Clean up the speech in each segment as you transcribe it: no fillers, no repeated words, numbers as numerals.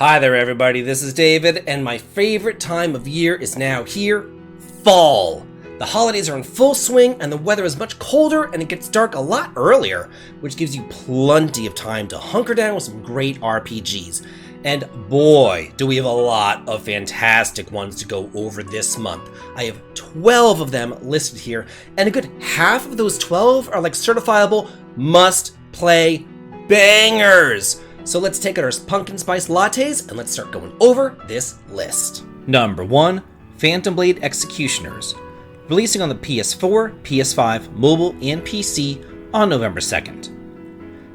Hi there everybody, this is David, and my favorite time of year is now here, fall. The holidays are in full swing and the weather is much colder and it gets dark a lot earlier, which gives you plenty of time to hunker down with some great RPGs. And boy, do we have a lot of fantastic ones to go over this month. I have 12 of them listed here, and a good half of those 12 are like certifiable must-play bangers. So let's take out our pumpkin spice lattes and let's start going over this list. Number 1, Phantom Blade Executioners. Releasing on the PS4, PS5, mobile, and PC on November 2nd.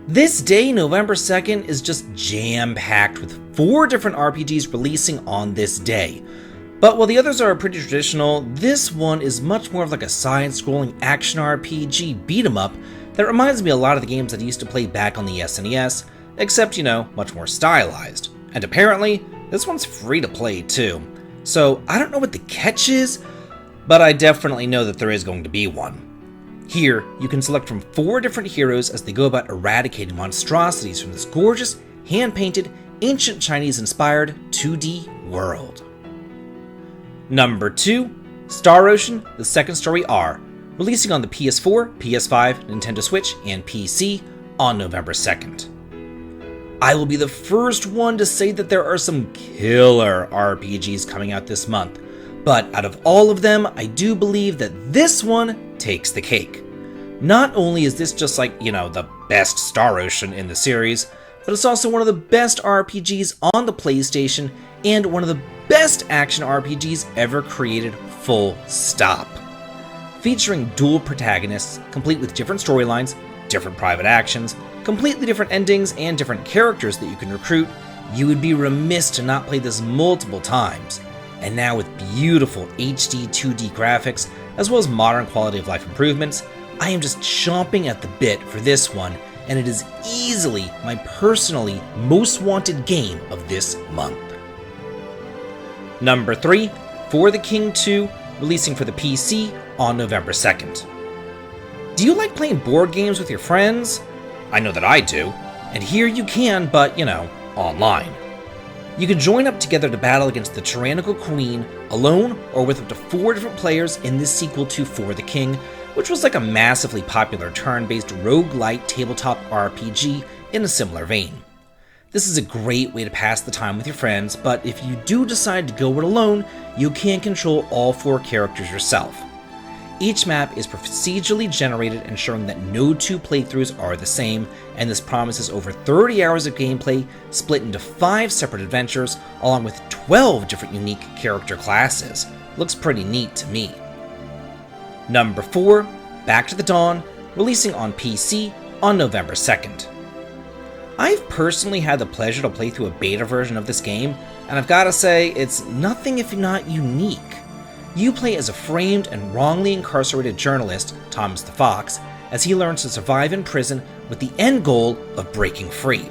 This day, November 2nd, is just jam-packed with 4 different RPGs releasing on this day. But while the others are pretty traditional, this one is much more of like a side-scrolling action RPG beat-em-up that reminds me a lot of the games that I used to play back on the SNES, except, much more stylized. And apparently, this one's free to play too. So I don't know what the catch is, but I definitely know that there is going to be one. Here, you can select from 4 different heroes as they go about eradicating monstrosities from this gorgeous, hand-painted, ancient Chinese-inspired 2D world. Number 2, Star Ocean: The Second Story R, releasing on the PS4, PS5, Nintendo Switch, and PC on November 2nd. I will be the first one to say that there are some killer RPGs coming out this month, but out of all of them, I do believe that this one takes the cake. Not only is this just like, the best Star Ocean in the series, but it's also one of the best RPGs on the PlayStation and one of the best action RPGs ever created, full stop. Featuring dual protagonists, complete with different storylines, different private actions, completely different endings, and different characters that you can recruit, you would be remiss to not play this multiple times. And now with beautiful HD 2D graphics, as well as modern quality of life improvements, I am just chomping at the bit for this one, and it is easily my personally most wanted game of this month. Number 3, For the King 2, releasing for the PC on November 2nd. Do you like playing board games with your friends? I know that I do, and here you can, but, online. You can join up together to battle against the tyrannical queen, alone or with up to 4 different players in this sequel to For the King, which was like a massively popular turn-based roguelite tabletop RPG in a similar vein. This is a great way to pass the time with your friends, but if you do decide to go it alone, you can control all 4 characters yourself. Each map is procedurally generated, ensuring that no 2 playthroughs are the same, and this promises over 30 hours of gameplay split into 5 separate adventures, along with 12 different unique character classes. Looks pretty neat to me. Number 4, Back to the Dawn, releasing on PC on November 2nd. I've personally had the pleasure to play through a beta version of this game, and I've gotta say, it's nothing if not unique. You play as a framed and wrongly incarcerated journalist, Thomas the Fox, as he learns to survive in prison with the end goal of breaking free.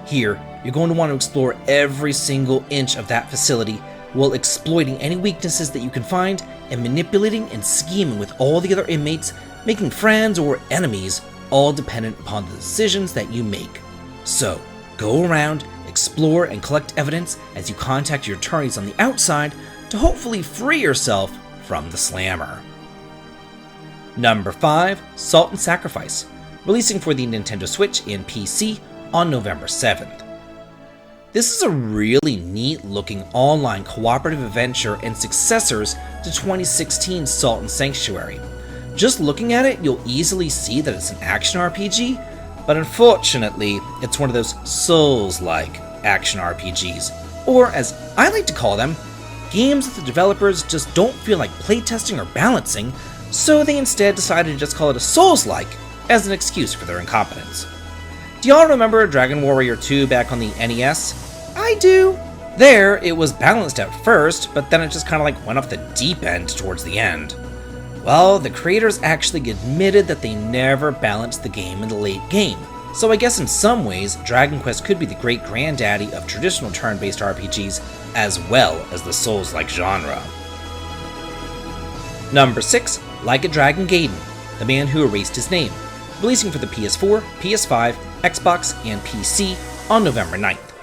Here, you're going to want to explore every single inch of that facility while exploiting any weaknesses that you can find and manipulating and scheming with all the other inmates, making friends or enemies, all dependent upon the decisions that you make. So, go around, explore, and collect evidence as you contact your attorneys on the outside to hopefully free yourself from the slammer. Number 5, Saltn Sacrifice, releasing for the Nintendo Switch and PC on November 7th. This is a really neat looking online cooperative adventure and successors to 2016's Saltn Sanctuary. Just looking at it, you'll easily see that it's an action RPG, but unfortunately, it's one of those Souls-like action RPGs, or as I like to call them, games that the developers just don't feel like playtesting or balancing, so they instead decided to just call it a Souls-like as an excuse for their incompetence. Do y'all remember Dragon Warrior 2 back on the NES? I do. There, it was balanced at first, but then it just kind of went off the deep end towards the end. Well, the creators actually admitted that they never balanced the game in the late game, so I guess in some ways, Dragon Quest could be the great granddaddy of traditional turn-based RPGs, as well as the Souls-like genre. Number 6, Like a Dragon Gaiden, The Man Who Erased His Name, releasing for the PS4, PS5, Xbox, and PC on November 9th.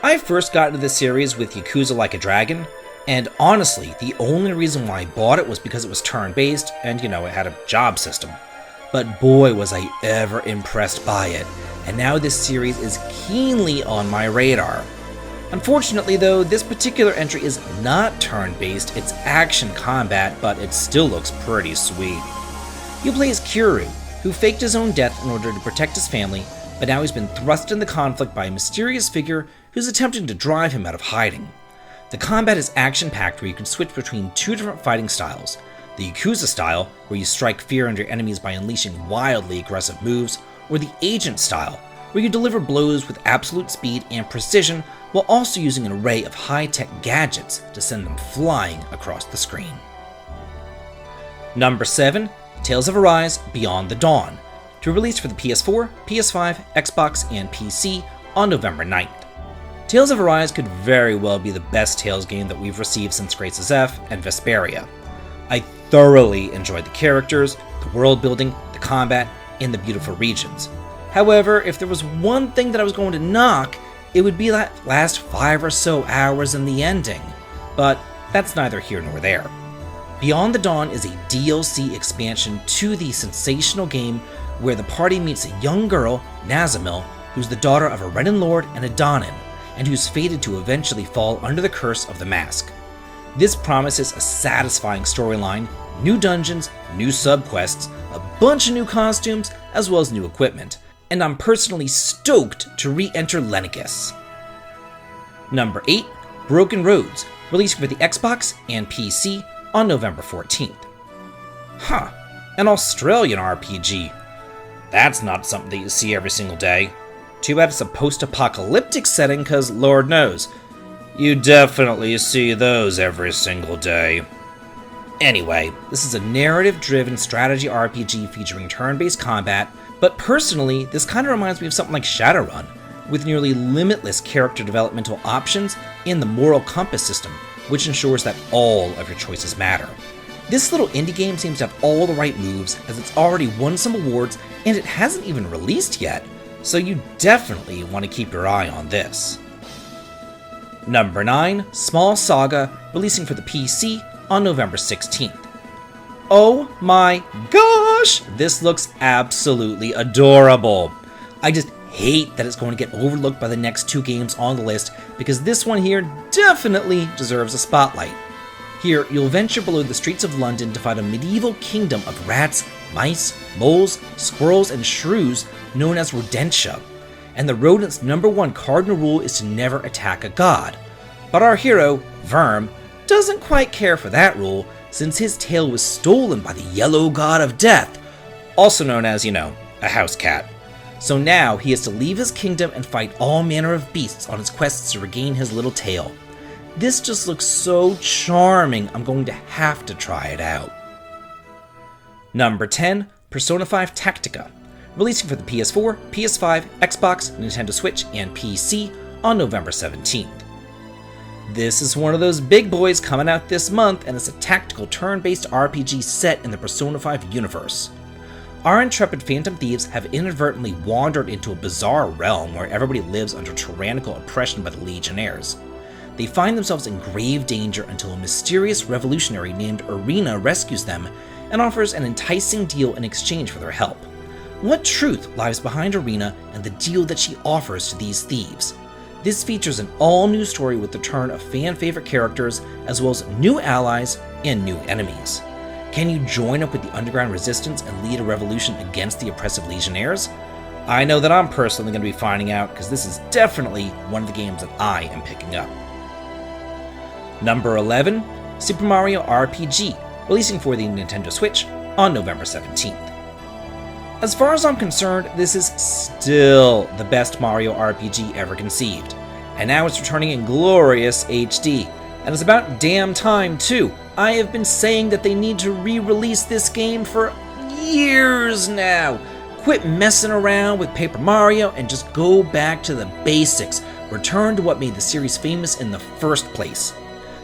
I first got into this series with Yakuza Like a Dragon, and honestly, the only reason why I bought it was because it was turn-based, and it had a job system. But boy was I ever impressed by it, and now this series is keenly on my radar. Unfortunately though, this particular entry is not turn-based, it's action combat, but it still looks pretty sweet. You play as Kiryu, who faked his own death in order to protect his family, but now he's been thrust into conflict by a mysterious figure who's attempting to drive him out of hiding. The combat is action-packed where you can switch between two different fighting styles. The Yakuza style, where you strike fear into your enemies by unleashing wildly aggressive moves, or the Agent style, where you deliver blows with absolute speed and precision while also using an array of high-tech gadgets to send them flying across the screen. Number 7, Tales of Arise Beyond the Dawn, to be released for the PS4, PS5, Xbox, and PC on November 9th. Tales of Arise could very well be the best Tales game that we've received since Graces F and Vesperia. I thoroughly enjoyed the characters, the world building, the combat, and the beautiful regions. However, if there was one thing that I was going to knock, it would be that last 5 or so hours in the ending. But that's neither here nor there. Beyond the Dawn is a DLC expansion to the sensational game where the party meets a young girl, Nazamil, who's the daughter of a Renin Lord and a Donin, and who's fated to eventually fall under the curse of the mask. This promises a satisfying storyline, new dungeons, new subquests, a bunch of new costumes, as well as new equipment, and I'm personally stoked to re-enter Lenegis. Number 8, Broken Roads, released for the Xbox and PC on November 14th. Huh, an Australian RPG. That's not something that you see every single day. Too bad it's a post-apocalyptic setting, cause Lord knows, you definitely see those every single day. Anyway, this is a narrative-driven strategy RPG featuring turn-based combat, but personally, this kind of reminds me of something like Shadowrun, with nearly limitless character developmental options and the moral compass system, which ensures that all of your choices matter. This little indie game seems to have all the right moves, as it's already won some awards, and it hasn't even released yet, so you definitely want to keep your eye on this. Number 9, Small Saga, releasing for the PC on November 16th. Oh my gosh! This looks absolutely adorable. I just hate that it's going to get overlooked by the next 2 games on the list, because this one here definitely deserves a spotlight. Here, you'll venture below the streets of London to find a medieval kingdom of rats, mice, moles, squirrels, and shrews known as Rodentia, and the rodent's #1 cardinal rule is to never attack a god. But our hero, Verm, doesn't quite care for that rule, since his tail was stolen by the yellow god of death, also known as, a house cat. So now he has to leave his kingdom and fight all manner of beasts on his quests to regain his little tail. This just looks so charming, I'm going to have to try it out. Number 10, Persona 5 Tactica, releasing for the PS4, PS5, Xbox, Nintendo Switch, and PC on November 17th. This is one of those big boys coming out this month, and it's a tactical turn-based RPG set in the Persona 5 universe. Our intrepid phantom thieves have inadvertently wandered into a bizarre realm where everybody lives under tyrannical oppression by the Legionnaires. They find themselves in grave danger until a mysterious revolutionary named Irina rescues them and offers an enticing deal in exchange for their help. What truth lies behind Irina and the deal that she offers to these thieves? This features an all-new story with the return of fan-favorite characters, as well as new allies and new enemies. Can you join up with the underground resistance and lead a revolution against the oppressive Legionnaires? I know that I'm personally going to be finding out, because this is definitely one of the games that I am picking up. Number 11, Super Mario RPG, releasing for the Nintendo Switch on November 17th. As far as I'm concerned, this is still the best Mario RPG ever conceived, and now it's returning in glorious HD, and it's about damn time too. I have been saying that they need to re-release this game for years now. Quit messing around with Paper Mario and just go back to the basics. Return to what made the series famous in the first place.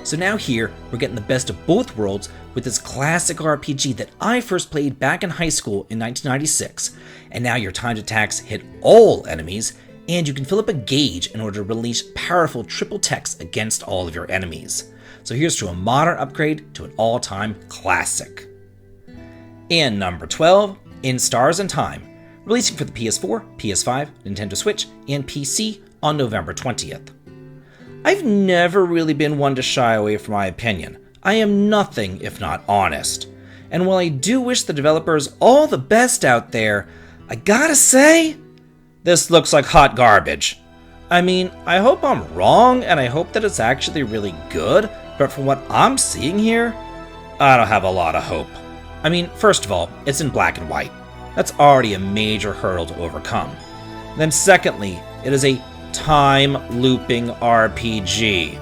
So now here, we're getting the best of both worlds with this classic RPG that I first played back in high school in 1996, and now your timed attacks hit all enemies, and you can fill up a gauge in order to release powerful triple techs against all of your enemies. So here's to a modern upgrade to an all-time classic. And number 12, In Stars and Time, releasing for the PS4, PS5, Nintendo Switch, and PC on November 20th. I've never really been one to shy away from my opinion. I am nothing if not honest. And while I do wish the developers all the best out there, I gotta say, this looks like hot garbage. I mean, I hope I'm wrong, and I hope that it's actually really good, but from what I'm seeing here, I don't have a lot of hope. I mean, first of all, it's in black and white. That's already a major hurdle to overcome. Then secondly, it is a time-looping RPG.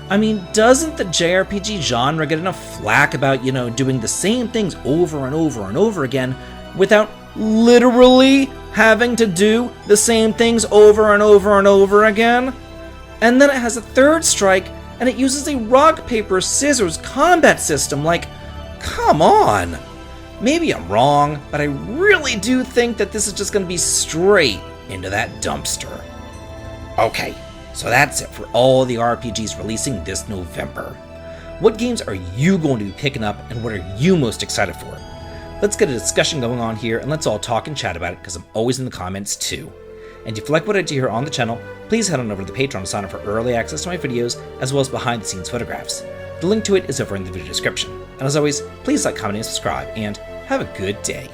I mean, doesn't the JRPG genre get enough flack about, doing the same things over and over and over again without literally having to do the same things over and over and over again? And then it has a third strike, and it uses a rock, paper, scissors combat system. Like, come on! Maybe I'm wrong, but I really do think that this is just going to be straight into that dumpster. Okay, so that's it for all the RPGs releasing this November. What games are you going to be picking up, and what are you most excited for? Let's get a discussion going on here, and let's all talk and chat about it, because I'm always in the comments too. And if you like what I do here on the channel, please head on over to the Patreon to sign up for early access to my videos, as well as behind the scenes photographs. The link to it is over in the video description. And as always, please like, comment, and subscribe, and have a good day.